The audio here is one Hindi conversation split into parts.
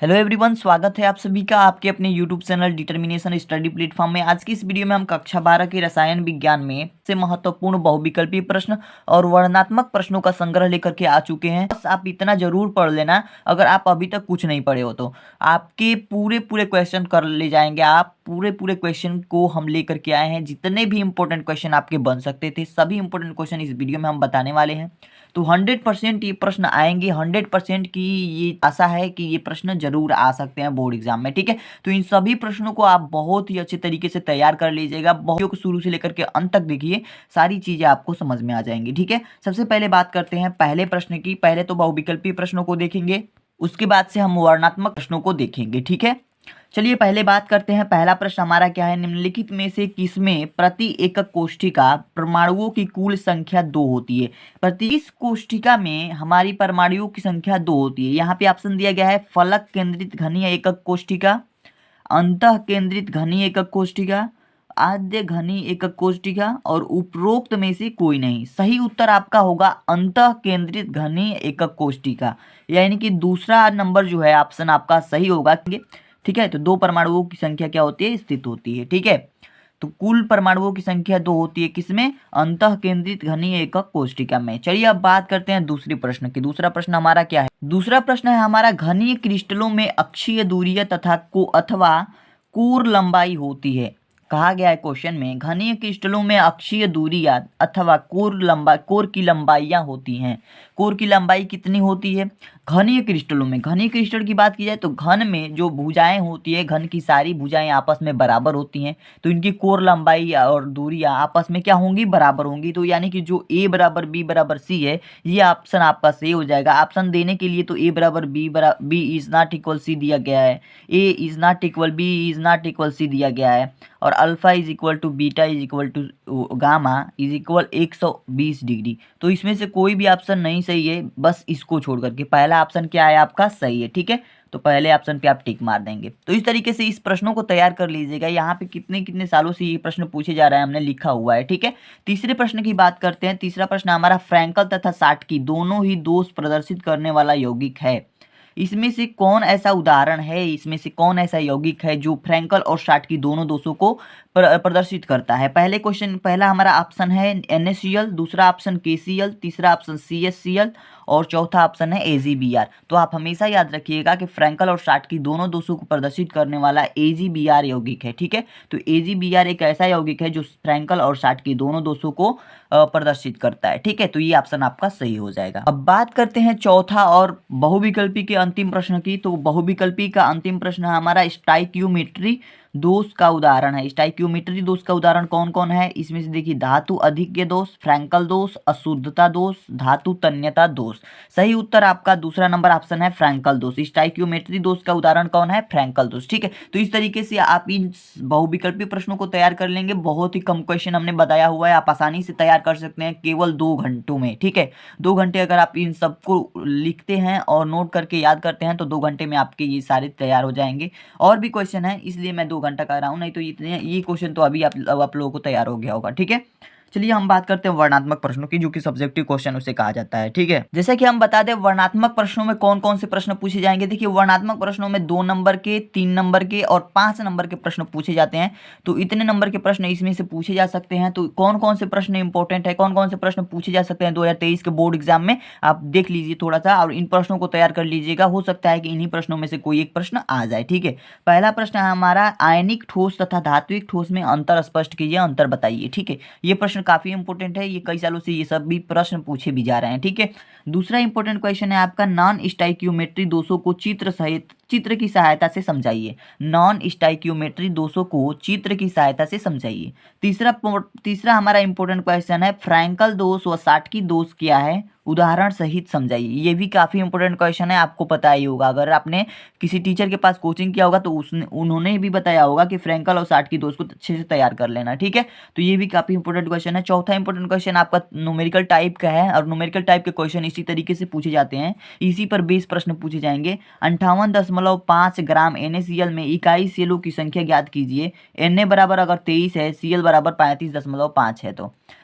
हेलो एवरीवन, स्वागत है आप सभी का आपके अपने YouTube channel determination study platform में। आज की इस वीडियो में हम कक्षा 12 के रसायन विज्ञान में से महत्वपूर्ण बहुविकल्पी प्रश्न और वर्णनात्मक प्रश्नों का संग्रह लेकर के आ चुके हैं। बस आप इतना जरूर पढ़ लेना, अगर आप अभी तक कुछ नहीं पढ़े हो तो आपके पूरे पूरे क्वेश्चन कर ले जाएंगे। आप पूरे पूरे क्वेश्चन को हम लेकर के आए हैं। जितने भी इंपॉर्टेंट क्वेश्चन आपके बन सकते थे सभी इंपॉर्टेंट क्वेश्चन इस वीडियो में हम बताने वाले हैं। तो 100% ये प्रश्न आएंगे। 100% की ये आशा है कि ये प्रश्न जरूर आ सकते हैं बोर्ड एग्जाम में। ठीक है, तो इन सभी प्रश्नों को आप बहुत ही अच्छे तरीके से तैयार कर लीजिएगा। बहुत को शुरू से लेकर के अंत तक देखिए, सारी चीजें आपको समझ में आ जाएंगी। ठीक है, सबसे पहले बात करते हैं पहले प्रश्न की। पहले तो बहुविकल्पी प्रश्नों को देखेंगे, उसके बाद से हम वर्णनात्मक प्रश्नों को देखेंगे। ठीक है, चलिए पहले बात करते हैं। पहला प्रश्न हमारा क्या है, निम्नलिखित में से किसमें प्रति एकक कोष्ठिका परमाणुओं की कुल संख्या 2 होती है। प्रति इस कोष्ठिका में हमारी परमाणुओं की संख्या 2 होती है। यहाँ पे ऑप्शन दिया गया है फलक केंद्रित घनीय एकक कोष्ठिका, अंतः केंद्रित घनीय एकक कोष्ठिका, आद्य घनीय एकक कोष्ठिका और उपरोक्त में से कोई नहीं। सही उत्तर आपका होगा अंतः केंद्रित घनीय एकक कोष्ठिका, यानी कि दूसरा नंबर जो है ऑप्शन आपका सही होगा। ठीक है, तो 2 परमाणुओं की संख्या क्या होती है, स्थित होती है। ठीक है, तो कुल परमाणुओं की संख्या 2 होती है किसमें, अंतः केंद्रित घनीय एकक कोष्ठिका में। चलिए अब बात करते हैं दूसरी प्रश्न की। दूसरा प्रश्न हमारा क्या है, दूसरा प्रश्न है हमारा घनीय क्रिस्टलों में अक्षीय दूरियां तथा अथवा कोर लंबाई होती है। कहा गया है क्वेश्चन में, घनीय क्रिस्टलों में अक्षीय दूरियां अथवा कोर की लंबाइयां होती हैं। कोर की लंबाई कितनी होती है घनीय क्रिस्टलों में। घनीय क्रिस्टल की बात की जाए तो घन में जो भुजाएं होती है, घन की सारी भुजाएं आपस में बराबर होती हैं, तो इनकी कोर लंबाई और दूरियां आपस में क्या होंगी, बराबर होंगी। तो यानी कि जो ए बराबर बी बराबर सी है, ये ऑप्शन आपका सही हो जाएगा। ऑप्शन देने के लिए तो ए बराबर B is not equal C दिया गया है, A is not equal B is not equal C दिया गया है, और alpha is equal to beta is equal to gamma is equal 120 degree. तो इसमें से कोई भी ऑप्शन नहीं सही है, बस इसको छोड़ करके पहला ऑप्शन क्या है आपका सही है। ठीक है, तो पहले ऑप्शन पे आप टिक मार देंगे। तो इस तरीके से इस प्रश्नों को तैयार कर लीजिएगा। यहाँ पे कितने कितने सालों से ये प्रश्न पूछे जा रहा है, हमने लिखा हुआ है। ठीक है, तीसरे प्रश्न की बात करते हैं। तीसरा प्रश्न हमारा फ्रैंकल तथा साटकी दोनों ही दोष प्रदर्शित करने वाला यौगिक है। इसमें से कौन ऐसा उदाहरण है, इसमें से कौन ऐसा यौगिक है जो फ्रैंकल और साटकी दोनों दोषों को प्रदर्शित करता है। पहला हमारा ऑप्शन है NaCl, दूसरा ऑप्शन KCl, तीसरा ऑप्शन CHCl और चौथा ऑप्शन है AgBr। तो आप हमेशा याद रखिएगा कि फ्रैंकल और साटकी दोनों दोषों को प्रदर्शित करने वाला AgBr यौगिक है। ठीक है, तो AgBr एक ऐसा यौगिक है जो फ्रैंकल और साटकी दोनों दोषों को प्रदर्शित करता है। ठीक है, तो ये ऑप्शन आपका सही हो जाएगा। अब बात करते हैं चौथा और बहुविकल्पी के अंतिम प्रश्न की। तो बहुविकल्पी का अंतिम प्रश्न है हमारा स्टाइक्योमेट्री दोष का उदाहरण है। स्टाइक्योमेट्री दोष का उदाहरण कौन कौन है, इसमें से देखिए धातु अधिक्य दोष, फ्रैंकल दोष, अशुद्धता दोष, धातु तन्यता दोष। सही उत्तर आपका दूसरा नंबर ऑप्शन है फ्रैंकल दोष। स्टाइक्योमेट्री दोष का उदाहरण कौन है, फ्रैंकल दोष। ठीक है, तो इस तरीके से आप इन बहुविकल्पी प्रश्नों को तैयार कर लेंगे। बहुत ही कम क्वेश्चन हमने बताया हुआ है, आप आसानी से तैयार कर सकते हैं केवल 2 घंटों में। ठीक है, 2 घंटे अगर आप इन सबको लिखते हैं और नोट करके याद करते हैं तो 2 घंटे में आपके ये सारे तैयार हो जाएंगे। और भी क्वेश्चन है इसलिए मैं 2 घंटा कर रहा हूँ, नहीं तो इतने ये क्वेश्चन तो अभी आप लोगों को तैयार हो गया होगा। ठीक है, चलिए हम बात करते हैं वर्णात्मक प्रश्नों की, जो कि सब्जेक्टिव क्वेश्चन उसे कहा जाता है। ठीक है, जैसे कि हम बता दें वर्णात्मक प्रश्नों में कौन कौन से प्रश्न पूछे जाएंगे। देखिए वर्णात्मक प्रश्नों में 2 नंबर के, 3 नंबर के और 5 नंबर के प्रश्न पूछे जाते हैं। तो इतने नंबर के प्रश्न इसमें से पूछे जा सकते हैं। तो कौन कौन से प्रश्न इंपॉर्टेंट है, कौन कौन से प्रश्न पूछे जा सकते हैं 2023 के बोर्ड एग्जाम में, आप देख लीजिए थोड़ा सा और इन प्रश्नों को तैयार कर लीजिएगा। हो सकता है कि इन्हीं प्रश्नों में से कोई एक प्रश्न आ जाए। ठीक है, पहला प्रश्न है हमारा आयनिक ठोस तथा धात्विक ठोस में अंतर स्पष्ट कीजिए, अंतर बताइए। ठीक है, ये प्रश्न काफी इंपॉर्टेंट है, ये कई सालों से ये सब भी प्रश्न पूछे भी जा रहे हैं। ठीक है, दूसरा इंपॉर्टेंट क्वेश्चन है आपका नॉन स्टाइक्योमेट्री दोषों को चित्र की सहायता से समझाइए। नॉन स्टाइक्योमेट्री दोषों को चित्र की सहायता से समझाइए। तीसरा हमारा इंपॉर्टेंट क्वेश्चन है फ्रैंकल दोष व साटकी दोष क्या है, उदाहरण सहित समझाइए। ये भी काफी इंपॉर्टेंट क्वेश्चन है, आपको पता ही होगा। अगर आपने किसी टीचर के पास कोचिंग किया होगा तो उन्होंने भी बताया होगा कि फ्रैंकल और साटकी दोष को अच्छे से तैयार कर लेना। ठीक है, तो ये भी काफी इंपॉर्टेंट क्वेश्चन है। चौथा इंपॉर्टेंट क्वेश्चन आपका न्यूमेरिकल टाइप का है, और न्यूमेरिकल टाइप के क्वेश्चन इसी तरीके से पूछे जाते हैं, इसी पर 20 प्रश्न पूछे जाएंगे। 58 0.5 ग्राम NaCl में इकाई ClO की संख्या ज्ञात कीजिए। Na बराबर अगर 23 है, Cl बराबर 35.5 है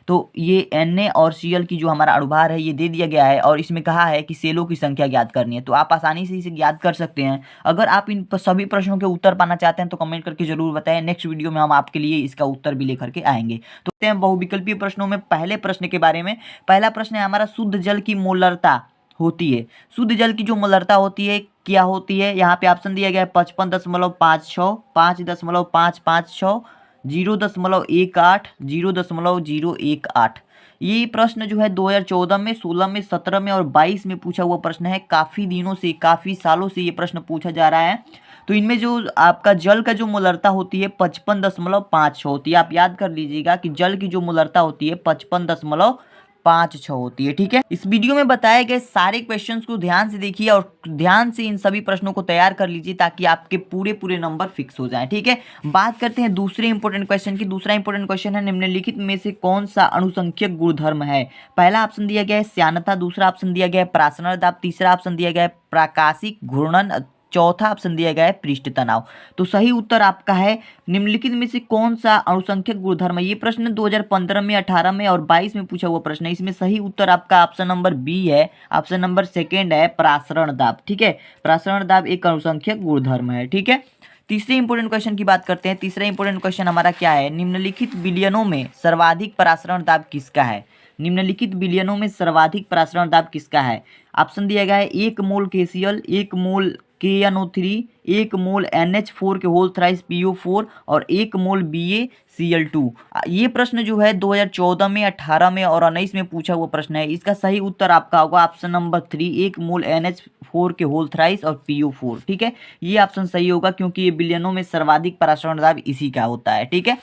तो ये Na और Cl की जो हमारा अणुभार है ये दे दिया गया है और इसमें कहा है कि सेलों की संख्या ज्ञात करनी है, तो आप आसानी से इसे ज्ञात कर सकते हैं। अगर आप इन सभी प्रश्नों के उत्तर पाना चाहते हैं तो कमेंट करके जरूर बताएं। नेक्स्ट वीडियो में हम आपके लिए इसका उत्तर भी लेकर के आएंगे। तो हैं बहुविकल्पीय प्रश्नों में पहले प्रश्न के बारे में। पहला प्रश्न है हमारा, शुद्ध जल की मोलरता होती है। शुद्ध जल की जो मोलरता होती है क्या होती है? यहाँ पे ऑप्शन दिया गया है 55.56, 5.556, 0.18, 0.018। ये प्रश्न जो है 2014 में, 16 में, 17 में और 22 में पूछा हुआ प्रश्न है। काफ़ी दिनों से, काफ़ी सालों से ये प्रश्न पूछा जा रहा है। तो इनमें जो आपका जल का जो मोलरता होती है 55.56 होती है। आप याद कर लीजिएगा कि जल की जो मोलरता होती है 55.56 होती है। ठीक है, इस वीडियो में बताए गए सारे क्वेश्चंस को ध्यान से देखिए और ध्यान से इन सभी प्रश्नों को तैयार कर लीजिए ताकि आपके पूरे नंबर फिक्स हो जाएं। ठीक है, बात करते हैं दूसरे इंपॉर्टेंट क्वेश्चन की। दूसरा इंपॉर्टेंट क्वेश्चन है, निम्नलिखित में से कौन सा अणुसंख्यक गुणधर्म है? पहला ऑप्शन दिया गया है श्यानता, दूसरा ऑप्शन दिया गया है प्रासरण दाब, तीसरा ऑप्शन दिया गया है प्राकाशिक घूर्णन, चौथा ऑप्शन दिया गया है पृष्ठ तनाव। तो सही उत्तर आपका है निम्नलिखित में से कौन सा अणुसंख्यक गुणधर्म है। ये प्रश्न 2015 में, 18 में और 22 में पूछा हुआ प्रश्न है। इसमें सही उत्तर आपका ऑप्शन नंबर बी है, ऑप्शन नंबर सेकेंड है प्रासरण दाब। ठीक है, प्रासरण दाब एक अणुसंख्यक गुणधर्म है। ठीक है, तीसरे इंपोर्टेंट क्वेश्चन की बात करते हैं। तीसरा इंपोर्टेंट क्वेश्चन हमारा क्या है, निम्नलिखित विलयनों में सर्वाधिक प्रासरण दाब किसका है? निम्नलिखित विलयनों में सर्वाधिक प्रासरण दाब किसका है? ऑप्शन दिया गया है 1 मोल KCl, 1 मोल KNO3, 1 मोल NH4 के होल थ्राइस PO4 और 1 मोल BaCl2। ये प्रश्न जो है 2014 में, 18 में और 19 में पूछा हुआ प्रश्न है। इसका सही उत्तर आपका होगा ऑप्शन नंबर 3, 1 मोल NH4 के होल थ्राइस और PO4। ठीक है, ये ऑप्शन सही होगा क्योंकि ये विलयनों में सर्वाधिक प्रासरण दाब इसी का होता है। ठीक है,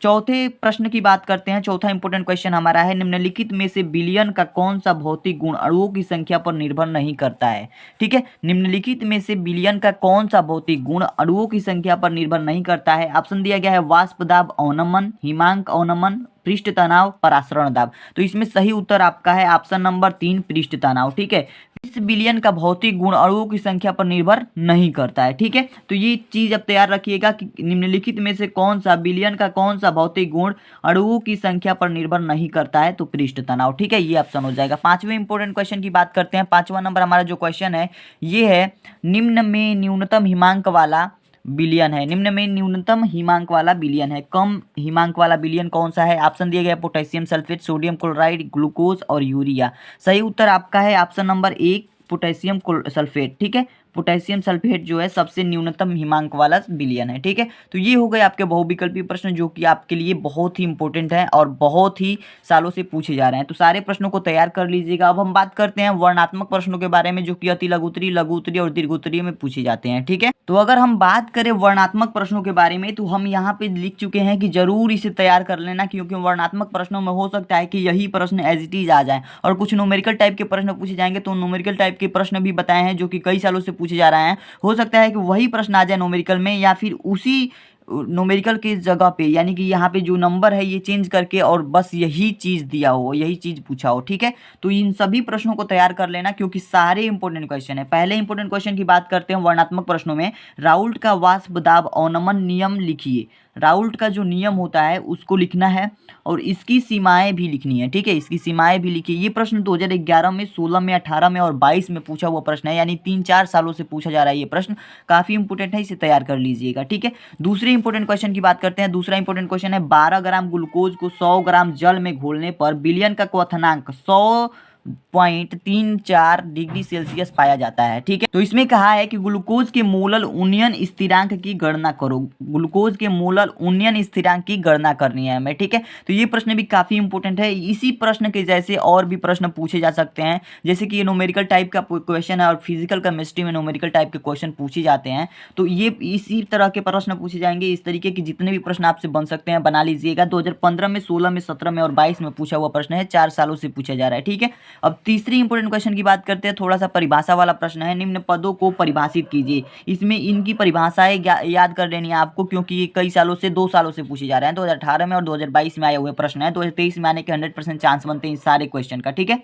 चौथे प्रश्न की बात करते हैं। चौथा इंपोर्टेंट क्वेश्चन हमारा है, निम्नलिखित में से विलयन का कौन सा भौतिक गुण अणुओं की संख्या पर निर्भर नहीं करता है? ठीक है, निम्नलिखित में से विलयन का कौन सा भौतिक गुण अणुओं की संख्या पर निर्भर नहीं करता है? ऑप्शन दिया गया है वाष्प दाब अवनमन, हिमांक अवनमन, पृष्ठ तनाव, परासरण दाब। तो इसमें सही उत्तर आपका है ऑप्शन नंबर 3 पृष्ठ तनाव। ठीक है, इस विलयन का भौतिक गुण अणुओं की संख्या पर निर्भर नहीं करता है। ठीक है, तो ये चीज अब तैयार रखिएगा कि निम्नलिखित में से कौन सा विलयन का कौन सा भौतिक गुण अणुओं की संख्या पर निर्भर नहीं करता है, तो पृष्ठ तनाव। ठीक है, ये ऑप्शन हो जाएगा। पांचवें इंपोर्टेंट क्वेश्चन की बात करते हैं। पांचवा नंबर हमारा जो क्वेश्चन है ये है, निम्न में न्यूनतम हिमांक वाला विलयन है। निम्न में न्यूनतम हिमांक वाला विलयन है, कम हिमांक वाला विलयन कौन सा है? ऑप्शन दिया गया है potassium sulphate, sodium chloride, glucose और यूरिया। सही उत्तर आपका है ऑप्शन नंबर 1 पोटेशियम सल्फेट। ठीक है, पोटेशियम सल्फेट जो है सबसे न्यूनतम हिमांक वाला विलयन है। ठीक है, तो ये हो गए आपके बहुविकल्पीय प्रश्न जो कि आपके लिए बहुत ही इंपॉर्टेंट है और बहुत ही सालों से पूछे जा रहे हैं। तो सारे प्रश्नों को तैयार कर लीजिएगा। अब हम बात करते हैं वर्णात्मक प्रश्नों के बारे में जो कि अति लघुत्तरीय, लघुत्तरीय और दीर्घोत्तरीय में पूछे जाते हैं। ठीक है, तो अगर हम बात करें वर्णात्मक प्रश्नों के बारे में तो हम यहाँ पे लिख चुके हैं कि जरूर इसे तैयार कर लेना, क्योंकि वर्णात्मक प्रश्नों में हो सकता है कि यही प्रश्न एज इट इज आ जाए और कुछ न्यूमेरिकल टाइप के प्रश्न पूछे जाएंगे। तो न्यूमेरिकल टाइप के प्रश्न भी बताए हैं जो कि कई सालों से पूछे जा रहे हैं। हो सकता है कि वही प्रश्न आ जाए न्यूमेरिकल में या फिर उसी न्यूमेरिकल की जगह पे, यानी कि यहाँ पे जो नंबर है ये चेंज करके और बस यही चीज़ दिया हो, यही चीज़ पूछा हो। ठीक है, तो इन सभी प्रश्नों को तैयार कर लेना क्योंकि सारे इंपॉर्टेंट क्वेश्चन है। पहले इंपॉर्टेंट क्वेश्चन की बात करते हैं वर्णात्मक प्रश्नों में। राउल्ट का वाष्प दाब अवनमन नियम लिखिए। राउल्ट का जो नियम होता है उसको लिखना है और इसकी सीमाएं भी लिखनी है। ठीक है, इसकी सीमाएं भी लिखिए। ये प्रश्न 2011 में, 16 में, 18 में और 22 में पूछा हुआ प्रश्न है, यानी 3-4 सालों से पूछा जा रहा है। ये प्रश्न काफ़ी इंपॉर्टेंट है, इसे तैयार कर लीजिएगा। ठीक है, दूसरे इंपॉर्टेंट क्वेश्चन की बात करते हैं। दूसरा इंपॉर्टेंट क्वेश्चन है, 12 ग्राम ग्लूकोज को 100 ग्राम जल में घोलने पर विलयन का क्वथनांक 100.34 डिग्री सेल्सियस पाया जाता है। ठीक है, तो इसमें कहा है कि ग्लूकोज के मोलल उन्नयन स्थिरांक की गणना करो। ग्लूकोज के मोलल उन्नयन स्थिरांक की गणना करनी है हमें। ठीक है, तो ये प्रश्न भी काफी इंपॉर्टेंट है। इसी प्रश्न के जैसे और भी प्रश्न पूछे जा सकते हैं, जैसे कि ये न्यूमेरिकल टाइप का क्वेश्चन है और फिजिकल केमिस्ट्री में न्यूमेरिकल टाइप के क्वेश्चन पूछे जाते हैं। तो ये इसी तरह के प्रश्न पूछे जाएंगे। इस तरीके के जितने भी प्रश्न आपसे बन सकते हैं बना लीजिएगा। 2015 में, 16 में, 17 में और 22 में पूछा हुआ प्रश्न है, 4 सालों से पूछा जा रहा है। ठीक है, अब तीसरी इंपॉर्टेंट क्वेश्चन की बात करते हैं। थोड़ा सा परिभाषा वाला प्रश्न है, निम्न पदों को परिभाषित कीजिए। इसमें इनकी परिभाषाएं याद कर लेनी है आपको क्योंकि ये कई सालों से, 2 सालों से पूछे जा रहे हैं। 2018 में और 2022 में आए हुए प्रश्न है। 2023 में आने के 100% चांस बनते हैं इस सारे क्वेश्चन का। ठीक है,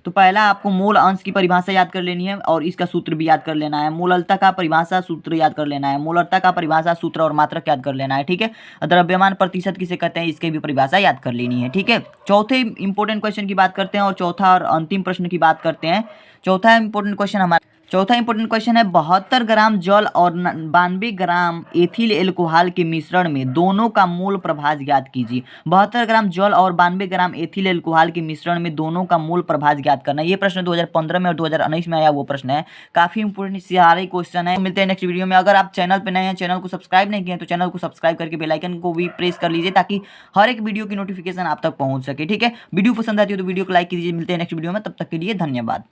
तो पहला आपको मोल अंश की परिभाषा याद कर लेनी है और इसका सूत्र भी याद कर लेना है। मोललता का परिभाषा सूत्र याद कर लेना है, मोलरता का परिभाषा सूत्र और मात्रक याद कर लेना है, ठीक है। द्रव्यमान प्रतिशत किसे कहते हैं, इसके भी परिभाषा याद कर लेनी है, ठीक है। चौथे इंपॉर्टेंट क्वेश्चन की बात करते हैं और चौथा और अंतिम प्रश्न की बात करते हैं। चौथा इंपॉर्टेंट क्वेश्चन है 72 ग्राम जल और 92 ग्राम एथिल एल्कोहल के मिश्रण में दोनों का मोल प्रभाज ज्ञात कीजिए। 72 ग्राम जल और 92 ग्राम एथिल एल्कोहल के मिश्रण में दोनों का मोल प्रभाज ज्ञात करना। ये प्रश्न 2015 में और 2019 में आया वो प्रश्न है, काफी इंपोर्टेंट सारे क्वेश्चन है। तो मिलते हैं नेक्स्ट वीडियो में। अगर आप चैनल पे नए हैं, चैनल को सब्सक्राइब नहीं किए तो चैनल को सब्सक्राइब करके बेल आइकन को भी प्रेस कर लीजिए ताकि हर एक वीडियो की नोटिफिकेशन आप तक पहुंच सके, ठीक है। वीडियो पसंद आती है तो वीडियो को लाइक कीजिए। मिलते हैं नेक्स्ट वीडियो में, तब तक के लिए धन्यवाद।